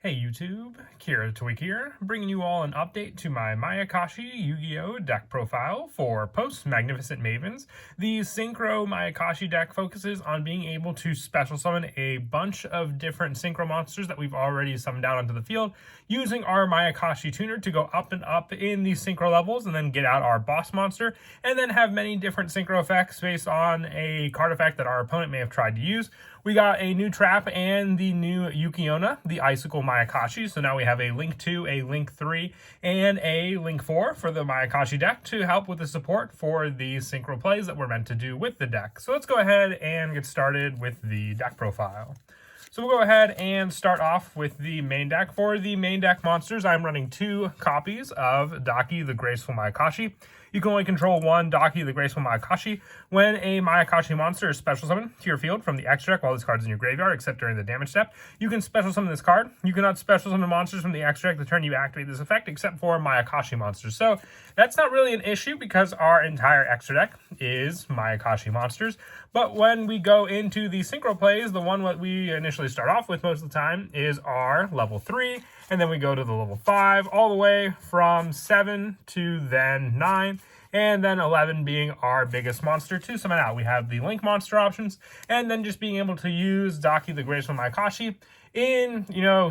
Hey YouTube, Kira Twig here, bringing you all an update to my Mayakashi Yu-Gi-Oh deck profile for post-Magnificent Mavens. The Synchro Mayakashi deck focuses on being able to special summon a bunch of different Synchro monsters that we've already summoned out onto the field, using our Mayakashi tuner to go up and up in these Synchro levels and then get out our boss monster, and then have many different Synchro effects based on a card effect that our opponent may have tried to use. We got a new trap and the new Yukioh, the Icicle Mayakashi. So now we have a Link 2, a Link 3, and a Link 4 for the Mayakashi deck to help with the support for the synchro plays that we're meant to do with the deck. So let's go ahead and get started with the deck profile. So we'll go ahead and start off with the main deck. For the main deck monsters, I'm running 2 copies of Daki, the Graceful Mayakashi. You can only control one Daki, the Graceful Mayakashi. When a Mayakashi monster is special summoned to your field from the extra deck while this card is in your graveyard, except during the damage step, you can special summon this card. You cannot special summon monsters from the extra deck the turn you activate this effect, except for Mayakashi monsters. So that's not really an issue because our entire extra deck is Mayakashi monsters. But when we go into the synchro plays, the one that we initially start off with most of the time is our level 3, and then we go to the level 5, all the way from 7 to then 9, and then 11 being our biggest monster to summon out. We have the Link monster options, and then just being able to use Daki, the Graceful Mayakashi in,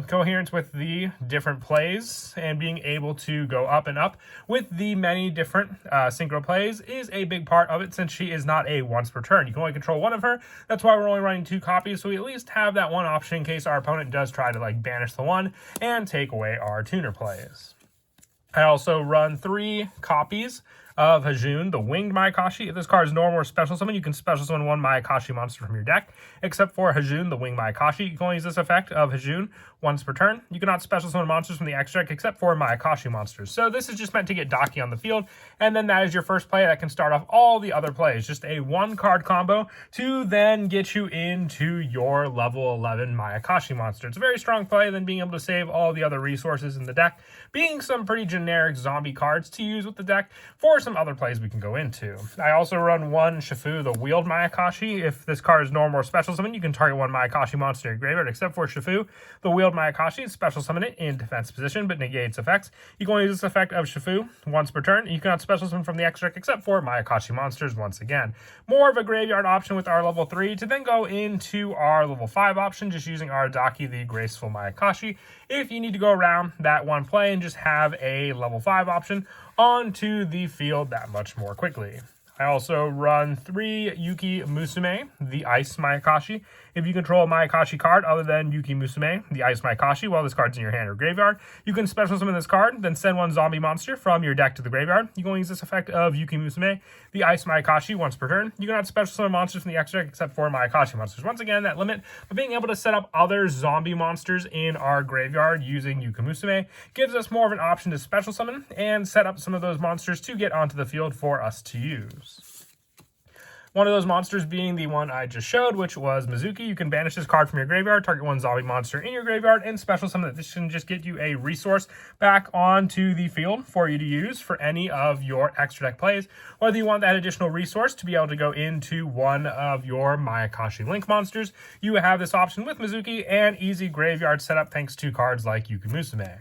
coherence with the different plays, and being able to go up and up with the many different synchro plays is a big part of it, since she is not a once per turn. You can only control one of her. That's why we're only running 2 copies, so we at least have that one option in case our opponent does try to banish the one and take away our tuner plays. I also run 3 copies of Hajun, the Winged Mayakashi. If this card is normal or special summon, you can special summon one Mayakashi monster from your deck, except for Hajun, the Winged Mayakashi. You can only use this effect of Hajun once per turn. You cannot special summon monsters from the extra deck except for Mayakashi monsters. So this is just meant to get Daki on the field, and then that is your first play that can start off all the other plays. Just a 1-card combo to then get you into your level 11 Mayakashi monster. It's a very strong play, then being able to save all the other resources in the deck, being some pretty generic zombie cards to use with the deck for some other plays we can go into. I also run 1 Shifu, the Wheeled Mayakashi. If this card is normal or special summon, you can target 1 Mayakashi monster in your graveyard, except for Shifu, the Wheeled Mayakashi. Special summon it in defense position, but negates effects. You can only use this effect of Shifu once per turn. You cannot special summon from the extra deck except for Mayakashi monsters once again. More of a graveyard option with our level 3 to then go into our level 5 option, just using our Daki, the Graceful Mayakashi. If you need to go around that one play and just have a level 5 option onto the field that much more quickly. I also run 3 Yuki Musume, the Ice Mayakashi. If you control a Mayakashi card other than Yuki Musume, the Ice Mayakashi, while this card's in your hand or graveyard, you can special summon this card, then send 1 zombie monster from your deck to the graveyard. You can only use this effect of Yuki Musume, the Ice Mayakashi, once per turn. You cannot special summon monsters from the extra deck except for Mayakashi monsters. Once again, that limit of being able to set up other zombie monsters in our graveyard using Yuki Musume gives us more of an option to special summon and set up some of those monsters to get onto the field for us to use. One of those monsters being the one I just showed, which was Mizuki. You can banish this card from your graveyard, target 1 zombie monster in your graveyard, and special summon it. This can just get you a resource back onto the field for you to use for any of your extra deck plays. Whether you want that additional resource to be able to go into one of your Mayakashi Link monsters, you have this option with Mizuki and easy graveyard setup thanks to cards like Yuki Musume.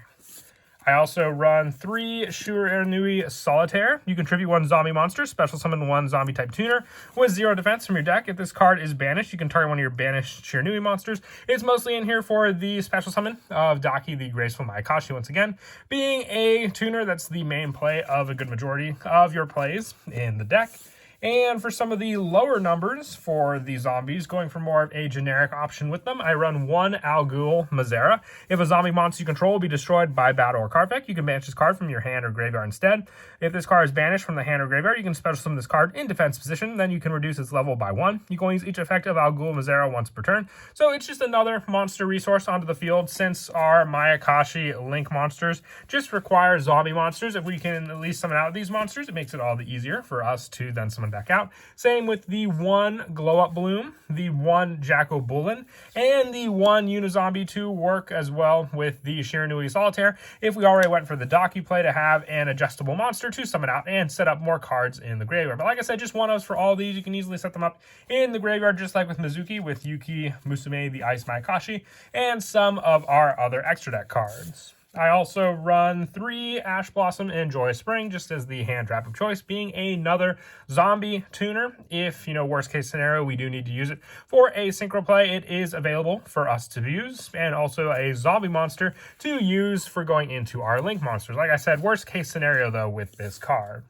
I also run 3 Shurenui Solitaire. You contribute 1 zombie monster, special summon 1 zombie type tuner with 0 defense from your deck. If this card is banished, you can target 1 of your banished Shurenui monsters. It's mostly in here for the special summon of Daki, the Graceful Mayakashi, once again, being a tuner that's the main play of a good majority of your plays in the deck. And for some of the lower numbers for the zombies, going for more of a generic option with them, I run 1 Algul Mazera. If a zombie monster you control will be destroyed by battle or card effect, you can banish this card from your hand or graveyard instead. If this card is banished from the hand or graveyard, you can special summon this card in defense position. Then you can reduce its level by 1. You can only use each effect of Algul Mazera once per turn. So it's just another monster resource onto the field, since our Mayakashi Link monsters just require zombie monsters. If we can at least summon out these monsters, it makes it all the easier for us to then summon summon back out. Same with the 1 Glow Up Bloom, the 1 Jacko Bullen, and the 1 Unizombie to work as well with the Shiranui Solitaire if we already went for the Docky play to have an adjustable monster to summon out and set up more cards in the graveyard. But like I said, just one-ofs for all these. You can easily set them up in the graveyard just like with Mizuki, with Yuki Musume, the Ice Mayakashi, and some of our other extra deck cards. I also run 3 Ash Blossom and Joyous Spring just as the hand trap of choice, being another zombie tuner. If, worst case scenario, we do need to use it for a synchro play, it is available for us to use, and also a zombie monster to use for going into our link monsters. Like I said, worst case scenario though with this card.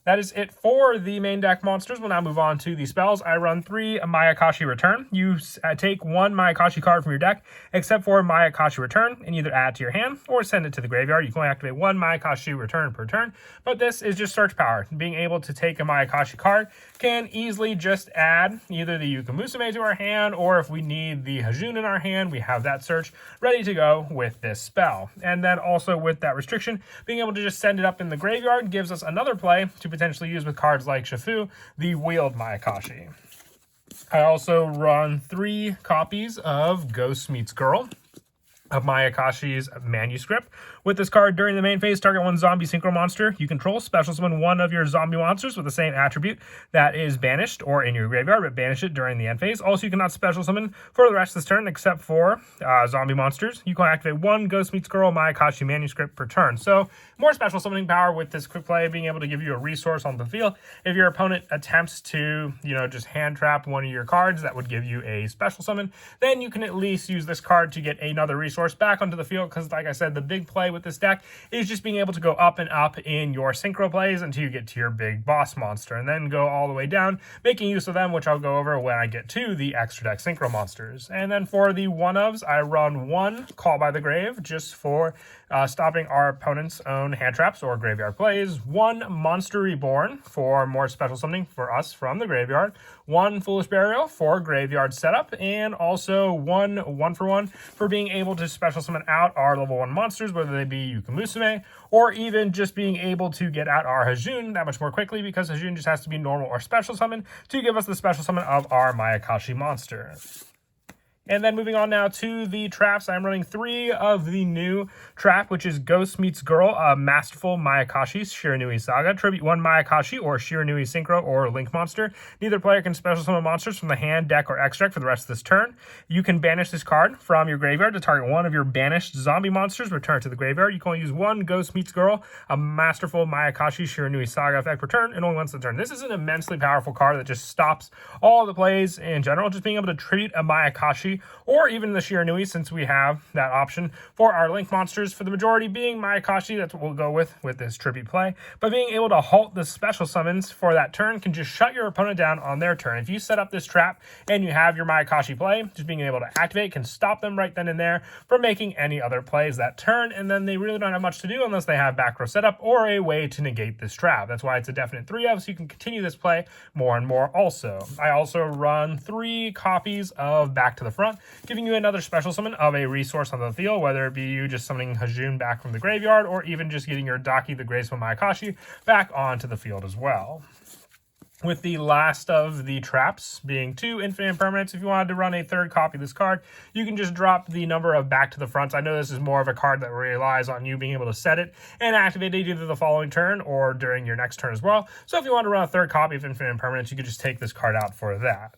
That is it for the main deck monsters. We'll now move on to the spells. I run 3 Mayakashi Return. You take 1 Mayakashi card from your deck, except for Mayakashi Return, and either add to your hand or send it to the graveyard. You can only activate 1 Mayakashi Return per turn, but this is just search power. Being able to take a Mayakashi card can easily just add either the Yuka Musume to our hand, or if we need the Hajun in our hand, we have that search ready to go with this spell. And then also with that restriction, being able to just send it up in the graveyard gives us another play to potentially use with cards like Shifu, the Wheeled Mayakashi. I also run 3 copies of Ghost Meets Girl of Mayakashi's manuscript. With this card, during the main phase, target 1 zombie synchro monster you control. Special summon 1 of your zombie monsters with the same attribute that is banished or in your graveyard, but banish it during the end phase. Also, you cannot special summon for the rest of this turn except for zombie monsters. You can activate 1 Ghost Meets Girl Mayakashi manuscript per turn. So, more special summoning power with this quick play, being able to give you a resource on the field. If your opponent attempts to, just hand trap one of your cards that would give you a special summon, then you can at least use this card to get another resource back onto the field, because like I said, the big play with this deck is just being able to go up and up in your synchro plays until you get to your big boss monster, and then go all the way down, making use of them, which I'll go over when I get to the extra deck synchro monsters. And then for the one-ofs, I run 1 Call by the Grave, just for stopping our opponent's own hand traps or graveyard plays, 1 Monster Reborn for more special summoning for us from the graveyard, 1 Foolish Burial for graveyard setup, and also 1 1-for-1 for being able to special summon out our level 1 monsters, whether they be Yuka Musume, or even just being able to get out our Hajun that much more quickly, because Hajun just has to be normal or special summon to give us the special summon of our Mayakashi monster. And then moving on now to the traps, I'm running 3 of the new trap, which is Ghost Meets Girl, Masterful Mayakashi Shiranui Saga. Tribute 1 Mayakashi or Shiranui Synchro or Link monster. Neither player can special summon monsters from the hand, deck, or extra deck for the rest of this turn. You can banish this card from your graveyard to target 1 of your banished zombie monsters, return to the graveyard. You can only use 1 Ghost Meets Girl, a Masterful Mayakashi Shiranui Saga effect per turn, and only once a turn. This is an immensely powerful card that just stops all the plays in general. Just being able to tribute a Mayakashi or even the Shiranui, since we have that option for our Link monsters, for the majority being Mayakashi. That's what we'll go with this tribute play. But being able to halt the special summons for that turn can just shut your opponent down on their turn. If you set up this trap and you have your Mayakashi play, just being able to activate can stop them right then and there from making any other plays that turn, and then they really don't have much to do unless they have back row setup or a way to negate this trap. That's why it's a definite 3-of, so you can continue this play more and more also. I also run 3 copies of Back to the Front, giving you another special summon of a resource on the field, whether it be you just summoning Hajun back from the graveyard, or even just getting your Daki, the Graceful Mayakashi, back onto the field as well. With the last of the traps being 2 Infinite Impermanents, if you wanted to run a 3rd copy of this card, you can just drop the number of Back to the Fronts. I know this is more of a card that relies on you being able to set it and activate it either the following turn or during your next turn as well. So if you want to run a 3rd copy of Infinite Impermanents, you could just take this card out for that.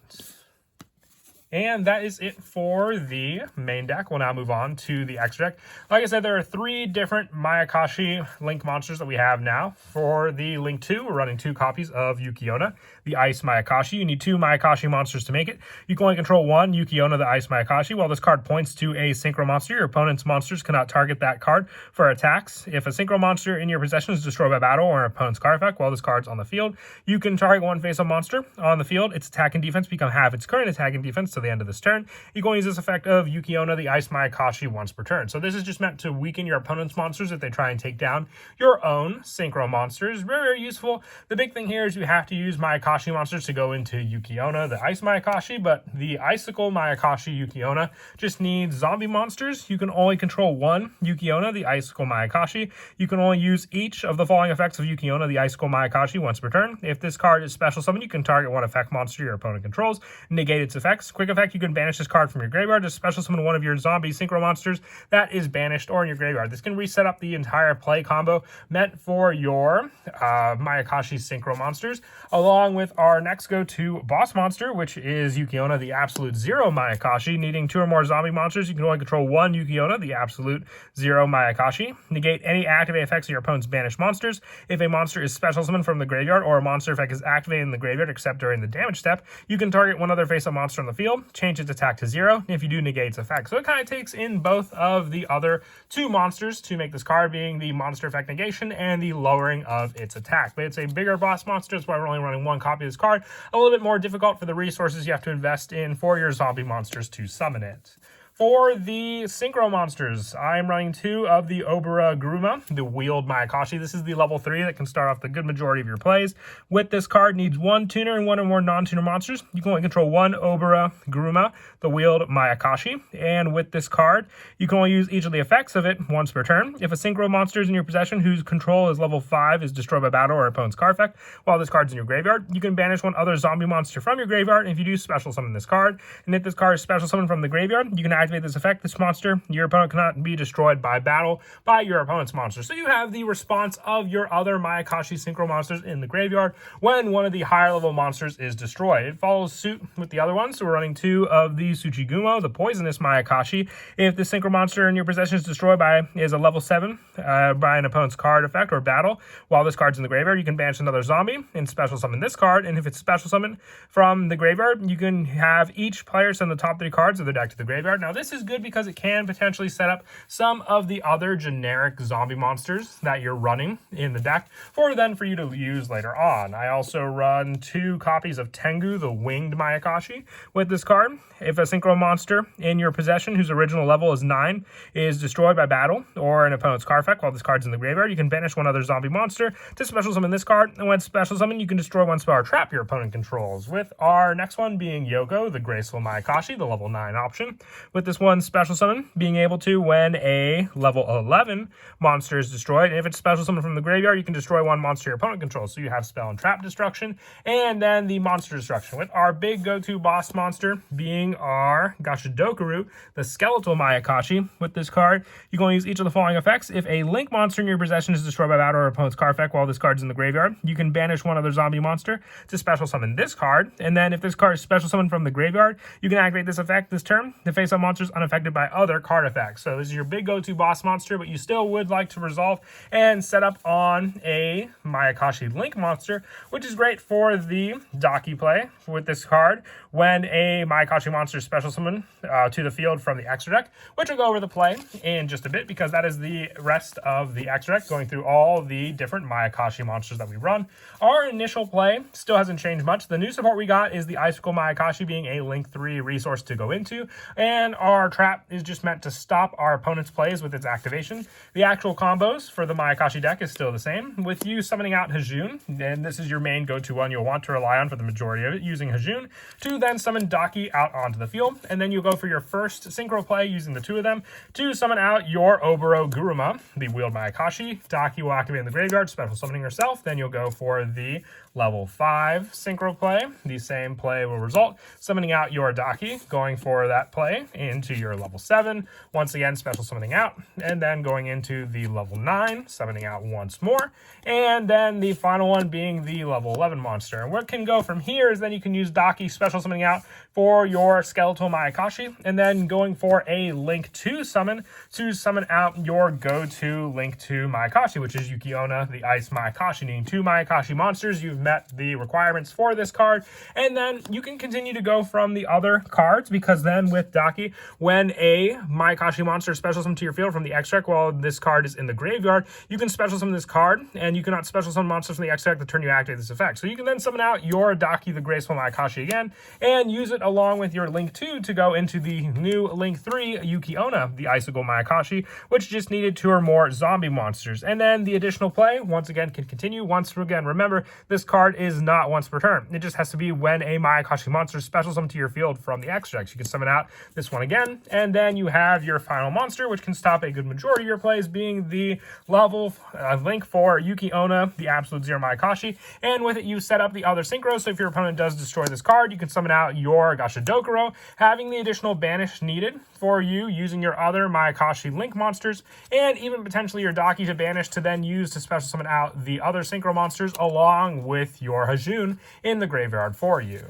And that is it for the main deck. We'll now move on to the extra deck. Like I said, there are 3 different Mayakashi Link monsters that we have now. For the Link 2, we're running 2 copies of Yukioh, the Ice Mayakashi. You need 2 Mayakashi monsters to make it. You can only control 1 Yukioh, the Ice Mayakashi. While this card points to a synchro monster, your opponent's monsters cannot target that card for attacks. If a synchro monster in your possession is destroyed by battle or an opponent's card effect while this card's on the field, you can target 1 face-up monster on the field. Its attack and defense become half its current attack and defense to the end of this turn, you can only use this effect of Yugioh the Ice Mayakashi once per turn. So this is just meant to weaken your opponent's monsters if they try and take down your own synchro monsters. Very, very useful. The big thing here is you have to use Mayakashi monsters to go into Yugioh the Ice Mayakashi, but the Icicle Mayakashi Yugioh just needs zombie monsters. You can only control one Yugioh the Icicle Mayakashi. You can only use each of the following effects of Yugioh the Icicle Mayakashi once per turn. If this card is special summon, you can target one effect monster your opponent controls, negate its effects. Quick effect, you can banish this card from your graveyard to special summon one of your zombie synchro monsters that is banished or in your graveyard. This can reset up the entire play combo meant for your Mayakashi synchro monsters, along with our next go-to boss monster, which is Yugioh the Absolute Zero Mayakashi. Needing 2 or more zombie monsters, you can only control one Yugioh the Absolute Zero Mayakashi. Negate any activate effects of your opponent's banished monsters. If a monster is special summoned from the graveyard or a monster effect is activated in the graveyard except during the damage step, you can target one other face-up monster on the field, change its attack to 0 if you do negate its effect. So it kind of takes in both of the other 2 monsters to make this card, being the monster effect negation and the lowering of its attack. But it's a bigger boss monster, that's why we're only running 1 copy of this card. A little bit more difficult for the resources you have to invest in for your zombie monsters to summon it. For the synchro monsters, I'm running 2 of the Obara Guruma, the wheeled Mayakashi. This is the level 3 that can start off the good majority of your plays. With this card, needs 1 tuner and 1 or more non-tuner monsters. You can only control 1 Obara Guruma, the wheeled Mayakashi. And with this card, you can only use each of the effects of it once per turn. If a synchro monster is in your possession whose control is level 5 is destroyed by battle or opponent's card effect, while this card's in your graveyard, you can banish 1 other zombie monster from your graveyard. And if you do, special summon this card. And if this card is special summoned from the graveyard, you can activate this effect. This monster, your opponent cannot be destroyed by battle by your opponent's monster. So you have the response of your other Mayakashi synchro monsters in the graveyard when one of the higher level monsters is destroyed. It follows suit with the other ones. So we're running 2 of the Tsuchigumo, the poisonous Mayakashi. If the synchro monster in your possession is destroyed is a level 7 by an opponent's card effect or battle, while this card's in the graveyard, you can banish another zombie and special summon this card. And if it's special summoned from the graveyard, you can have each player send the top 3 cards of their deck to the graveyard. Now this is good because it can potentially set up some of the other generic zombie monsters that you're running in the deck for you to use later on. I also run 2 copies of Tengu, the winged Mayakashi. With this card, if a synchro monster in your possession whose original level is 9 is destroyed by battle or an opponent's card effect while this card's in the graveyard, you can banish 1 other zombie monster to special summon this card, and when special summon, you can destroy 1 spell or trap your opponent controls. With our next one being Yugioh, the graceful Mayakashi, the level 9 option. With this one special summon, being able to, when a level 11 monster is destroyed, and if it's special summoned from the graveyard, you can destroy 1 monster your opponent controls. So you have spell and trap destruction, and then the monster destruction. With our big go-to boss monster being our Gashidokaru, the skeletal Mayakashi. With this card, you can only use each of the following effects. If a link monster in your possession is destroyed by battle or opponent's card effect while this card's in the graveyard, you can banish 1 other zombie monster to special summon this card. And then if this card is special summoned from the graveyard, you can activate this effect this turn to face up monsters unaffected by other card effects. So this is your big go-to boss monster, but you still would like to resolve and set up on a Mayakashi Link monster, which is great for the Daki play with this card when a Mayakashi monster is special summoned to the field from the extra deck, which will go over the play in just a bit because that is the rest of the extra deck, going through all the different Mayakashi monsters that we run. Our initial play still hasn't changed much. The new support we got is the Icicle Mayakashi being a Link 3 resource to go into, and our trap is just meant to stop our opponent's plays with its activation. The actual combos for the Mayakashi deck is still the same, with you summoning out Hajun, and this is your main go-to one you'll want to rely on for the majority of it, using Hajun to then summon Daki out onto the field, and then you'll go for your first synchro play using the 2 of them to summon out your Obara Guruma, the wheeled Mayakashi. Daki will activate in the graveyard, special summoning herself. Then you'll go for the level 5 synchro play. The same play will result summoning out your Daki, going for that play into your level 7, once again special summoning out, and then going into the level 9, summoning out once more, and then the final one being the level 11 monster. And what can go from here is then you can use Daki special summoning out for your skeletal Mayakashi, and then going for a Link 2 summon to summon out your go-to Link 2 Mayakashi, which is Yugioh the Ice Mayakashi. Needing 2 Mayakashi monsters, you've met the requirements for this card, and then you can continue to go from the other cards, because then with Daki, when a Mayakashi monster special summon to your field from the extract while this card is in the graveyard, you can special summon this card, and you cannot special summon monsters from the extract the turn you activate this effect. So you can then summon out your Daki the Graceful Mayakashi again, and use it along with your Link 2 to go into the new Link 3 Yugioh, the Icicle Mayakashi, which just needed 2 or more zombie monsters. And then the additional play, once again, can continue. Once again, remember, this card is not once per turn. It just has to be when a Mayakashi monster special summon to your field from the extra decks. You can summon out this one again, and then you have your final monster, which can stop a good majority of your plays, being the level Link 4 Yugioh, the Absolute Zero Mayakashi. And with it, you set up the other synchro, so if your opponent does destroy this card, you can summon out your Gashadokuro, having the additional banish needed for you using your other Mayakashi Link monsters, and even potentially your Daki to banish to then use to special summon out the other synchro monsters along with your Hajun in the graveyard for you.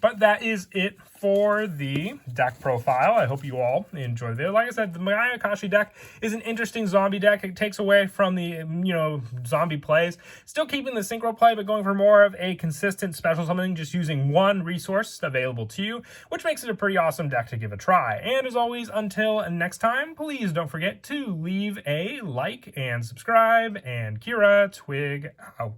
But that is it for the deck profile. I hope you all enjoyed the video. Like I said, the Mayakashi deck is an interesting zombie deck. It takes away from the, zombie plays. Still keeping the synchro play, but going for more of a consistent special summoning, just using one resource available to you, which makes it a pretty awesome deck to give a try. And as always, until next time, please don't forget to leave a like and subscribe, and Kira Twig out.